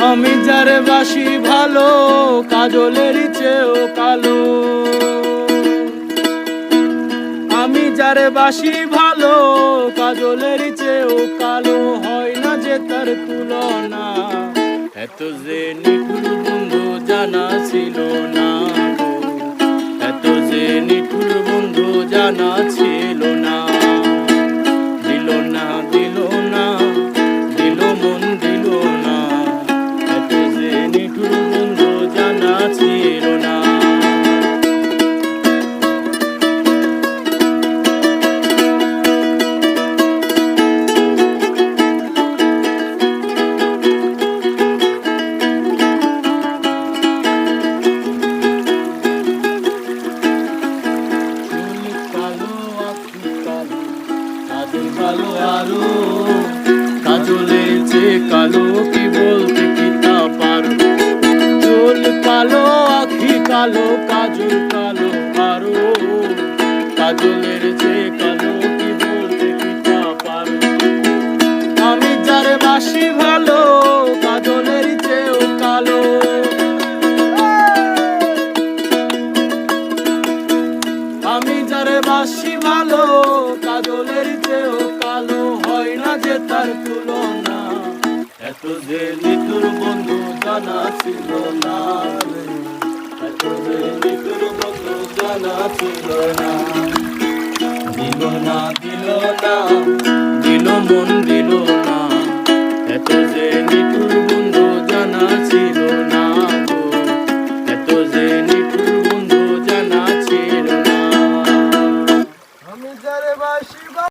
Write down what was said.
আমি যারে বাসি ভালো কাজলের চেয়েও কালো। আমি যারে বাসি ভালো কাজলের চেয়েও কালো, হয় না যে তার তুলনা। এত যে নিঠুর বন্ধু জানা ছিল না গো, এত যে নিঠুর বন্ধু জানা ছিল না। দিল না দিল না দিল মন দিল না, এত যে নিঠুর বন্ধু জানা ছিল না। কালো আরো কাজলের চেয়ে কালো, কি বলতে কি তা পারো। চুল কালো আখি কালো কাজল কালো আরো, কাজলের চেয়ে কালো, কি বলতে কি তা পারো। আমি যারে বাসি ভালো কাজলের চেয়েও কালো। আমি যারে বাসি ভালো কাজলের চেয়েও কালো, হয় না যে তার তুলনা। এত যে নিঠুর বন্ধু জানা ছিল না, এত যে নিঠুর বন্ধু জানা ছিল না। দিল না দিল না দিল মন দিল না, এত যে নিঠুর বন্ধু জানা ছিল না।